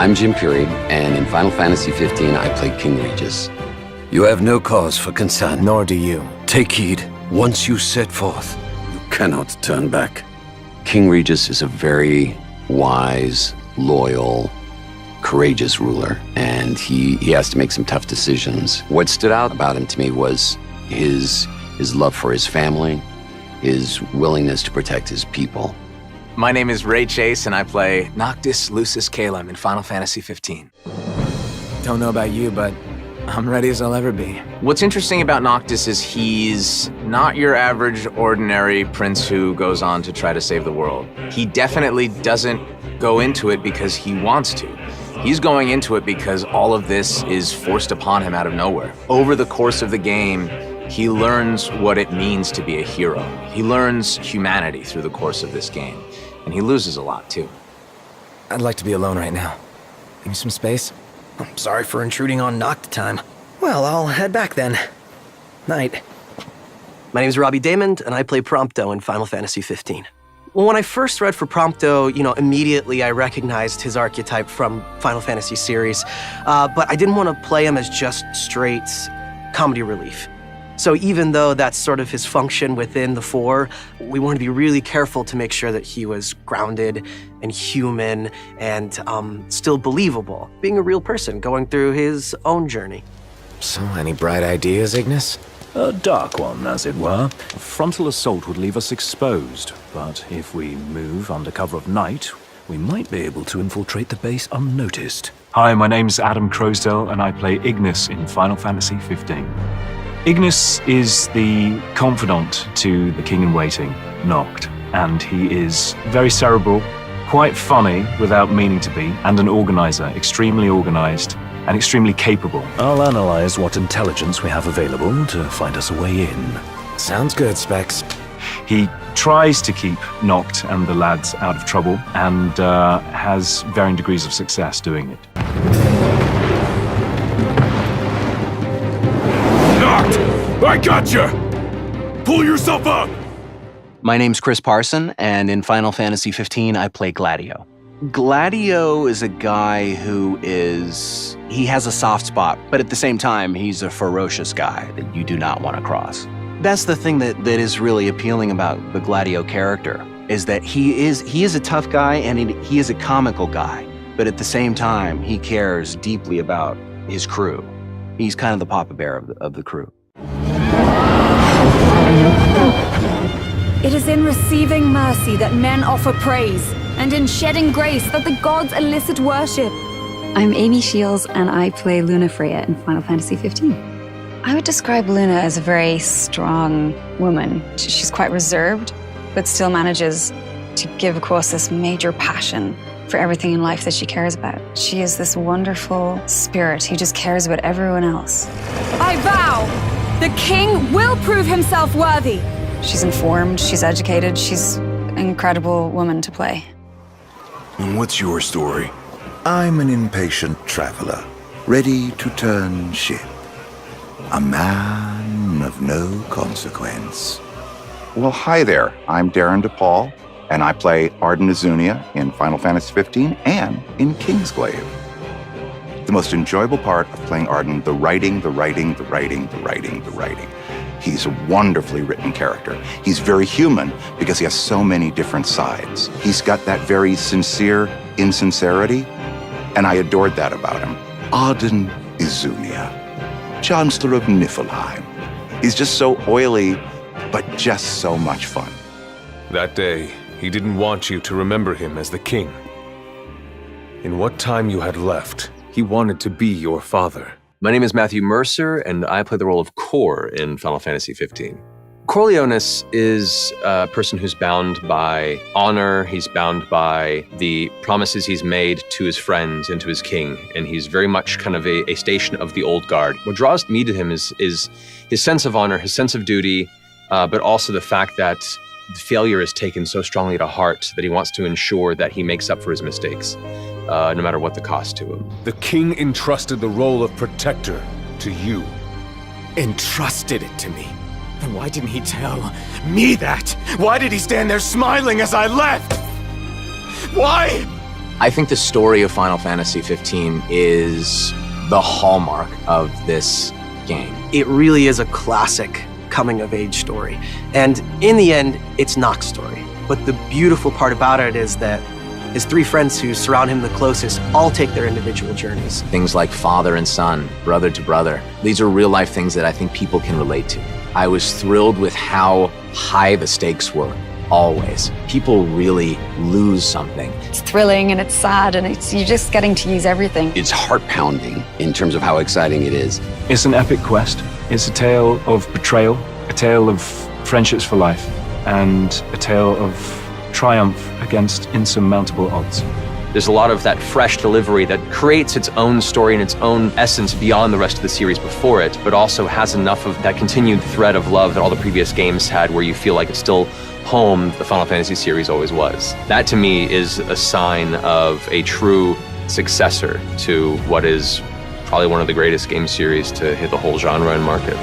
I'm Jim Puri, and in Final Fantasy XV, I play King Regis. You have no cause for concern. Nor do you. Take heed. Once you set forth, you cannot turn back. King Regis is a very wise, loyal, courageous ruler, and he has to make some tough decisions. What stood out about him to me was his love for his family, his willingness to protect his people. My name is Ray Chase, and I play Noctis Lucis Caelum in Final Fantasy XV. Don't know about you, but I'm ready as I'll ever be. What's interesting about Noctis is he's not your average, ordinary prince who goes on to try to save the world. He definitely doesn't go into it because he wants to. He's going into it because all of this is forced upon him out of nowhere. Over the course of the game, he learns what it means to be a hero. He learns humanity through the course of this game, and he loses a lot too. I'd like to be alone right now. Give me some space. I'm sorry for intruding on Noct time. Well, I'll head back then. Night. My name is Robbie Damon, and I play Prompto in Final Fantasy XV. Well, when I first read for Prompto, immediately I recognized his archetype from Final Fantasy series, but I didn't want to play him as just straight comedy relief. So even though that's sort of his function within the four, we wanted to be really careful to make sure that he was grounded and human and still believable, being a real person going through his own journey. So, any bright ideas, Ignis? A dark one, as it were. A frontal assault would leave us exposed, but if we move under cover of night, we might be able to infiltrate the base unnoticed. Hi, my name's Adam Crosdale, and I play Ignis in Final Fantasy XV. Ignis is the confidant to the king-in-waiting, Noct, and he is very cerebral, quite funny without meaning to be, and an organizer, extremely organized and extremely capable. I'll analyze what intelligence we have available to find us a way in. Sounds good, Specs. He tries to keep Noct and the lads out of trouble, and has varying degrees of success doing it. I gotcha! Pull yourself up! My name's Chris Parson, and in Final Fantasy XV, I play Gladio. Gladio is a guy who he has a soft spot, but at the same time, he's a ferocious guy that you do not want to cross. That's the thing that is really appealing about the Gladio character, is that he is a tough guy and he is a comical guy, but at the same time, he cares deeply about his crew. He's kind of the Papa Bear of the crew. It is in receiving mercy that men offer praise, and in shedding grace that the gods elicit worship. I'm Amy Shields, and I play Luna Freya in Final Fantasy XV. I would describe Luna as a very strong woman. She's quite reserved, but still manages to give across this major passion for everything in life that she cares about. She is this wonderful spirit who just cares about everyone else. I vow, the king will prove himself worthy. She's informed, she's educated, she's an incredible woman to play. And what's your story? I'm an impatient traveler, ready to turn ship. A man of no consequence. Well, hi there. I'm Darren DePaul, and I play Arden Azunia in Final Fantasy XV and in Kingsglaive. The most enjoyable part of playing Arden, the writing. He's a wonderfully written character. He's very human because he has so many different sides. He's got that very sincere insincerity, and I adored that about him. Arden Azunia, Chancellor of Niflheim. He's just so oily, but just so much fun. That day, he didn't want you to remember him as the king. In what time you had left, he wanted to be your father. My name is Matthew Mercer, and I play the role of Cor in Final Fantasy XV. Corleones is a person who's bound by honor, he's bound by the promises he's made to his friends and to his king, and he's very much kind of a station of the old guard. What draws me to him is his sense of honor, his sense of duty, but also the fact that failure is taken so strongly to heart that he wants to ensure that he makes up for his mistakes, no matter what the cost to him. The king entrusted the role of protector to you. Entrusted it to me? Then why didn't he tell me that? Why did he stand there smiling as I left? Why? I think the story of Final Fantasy 15 is the hallmark of this game. It really is a classic coming-of-age story. And in the end, it's Noct's story. But the beautiful part about it is that his three friends who surround him the closest all take their individual journeys. Things like father and son, brother to brother. These are real-life things that I think people can relate to. I was thrilled with how high the stakes were, always. People really lose something. It's thrilling and it's sad and you're just getting to use everything. It's heart-pounding in terms of how exciting it is. It's an epic quest. It's a tale of betrayal, a tale of friendships for life, and a tale of triumph against insurmountable odds. There's a lot of that fresh delivery that creates its own story and its own essence beyond the rest of the series before it, but also has enough of that continued thread of love that all the previous games had, where you feel like it's still home the Final Fantasy series always was. That to me is a sign of a true successor to what is probably one of the greatest game series to hit the whole genre and market.